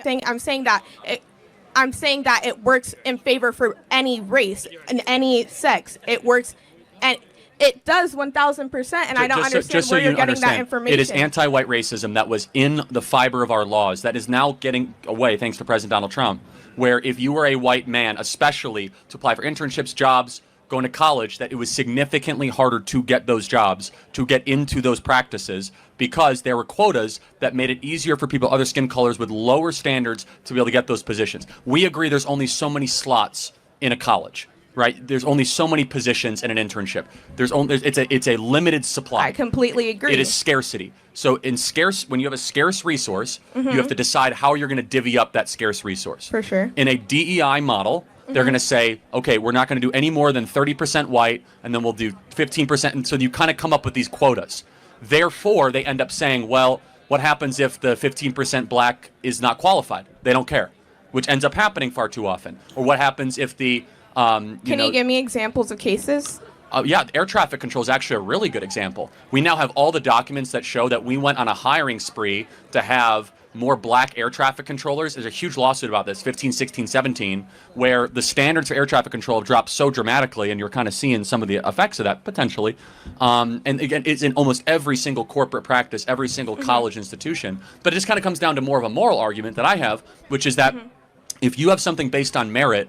thing. I'm saying that it works in favor for any race and any sex. It works, and it does 1,000%. And I don't understand where you're getting that information. It is anti-white racism that was in the fiber of our laws that is now getting away thanks to President Donald Trump. Where if you were a white man, especially to apply for internships, jobs, going to college, that it was significantly harder to get those jobs, to get into those practices, because there were quotas that made it easier for people of other skin colors with lower standards to be able to get those positions. We agree there's only so many slots in a college, right? There's only so many positions in an internship. It's a limited supply. I completely agree. It is scarcity. So when you have a scarce resource, you have to decide how you're going to divvy up that scarce resource. For sure. In a DEI model, they're going to say, okay, we're not going to do any more than 30% white, and then we'll do 15%. And so you kind of come up with these quotas. Therefore, they end up saying, well, what happens if the 15% black is not qualified? They don't care, which ends up happening far too often. Or what happens if the... Can you give me examples of cases? Yeah, air traffic control is actually a really good example. We now have all the documents that show that we went on a hiring spree to have more black air traffic controllers. There's a huge lawsuit about this, 15, 16, 17, where the standards for air traffic control have dropped so dramatically, and you're kind of seeing some of the effects of that, potentially. And again, it's in almost every single corporate practice, every single college institution. But it just kind of comes down to more of a moral argument that I have, which is that if you have something based on merit,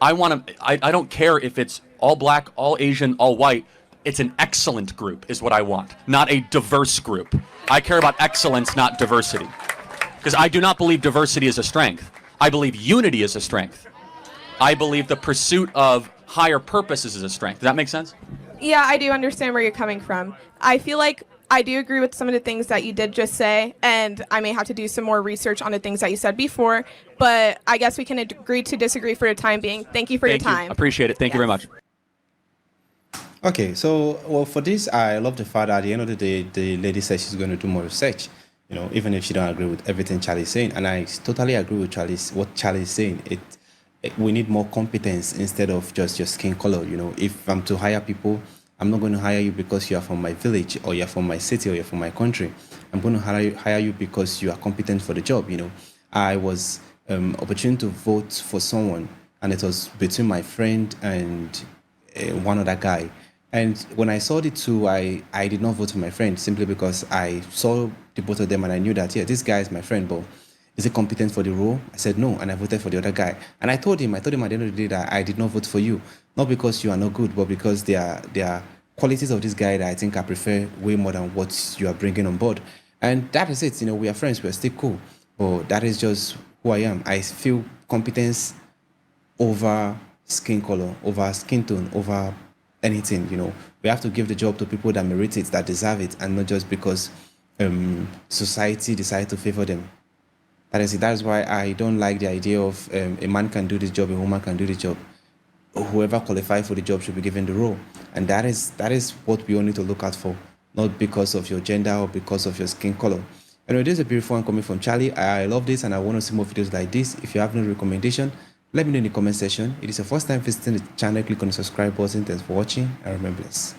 I don't care if it's all black, all Asian, all white. It's an excellent group is what I want, not a diverse group. I care about excellence, not diversity. Because I do not believe diversity is a strength. I believe unity is a strength. I believe the pursuit of higher purposes is a strength. Does that make sense? Yeah, I do understand where you're coming from. I feel like I do agree with some of the things that you did just say, and I may have to do some more research on the things that you said before, but I guess we can agree to disagree for the time being. Thank you for your time. Appreciate it. Thank you very much. Okay, so, well, for this, I love the fact that at the end of the day, the lady says she's going to do more research, you know, even if she don't agree with everything Charlie's saying. And I totally agree with what Charlie's saying. We need more competence instead of just your skin color. You know, if I'm to hire people, I'm not going to hire you because you are from my village or you're from my city or you're from my country. I'm going to hire you because you are competent for the job. You know, I was opportune to vote for someone, and it was between my friend and one other guy. And when I saw the two, I did not vote for my friend simply because I saw the both of them and I knew that, yeah, this guy is my friend, but is he competent for the role? I said no, and I voted for the other guy. And I told him at the end of the day that I did not vote for you, not because you are not good, but because there are qualities of this guy that I think I prefer way more than what you are bringing on board. And that is it. You know, we are friends, we're still cool, but that is just who I am. I feel competence over skin color, over skin tone, over anything. You know, we have to give the job to people that merit it, that deserve it, and not just because society decided to favor them. That is it. That's why I don't like the idea of a man can do this job, a woman can do the job. Whoever qualified for the job should be given the role, and that is what we all need to look out for, not because of your gender or because of your skin color. Anyway, this is a beautiful one coming from Charlie. I love this, and I want to see more videos like this. If you have no recommendation, let me know in the comment section. It is your first time visiting the channel, click on the subscribe button. Thanks for watching, and remember this.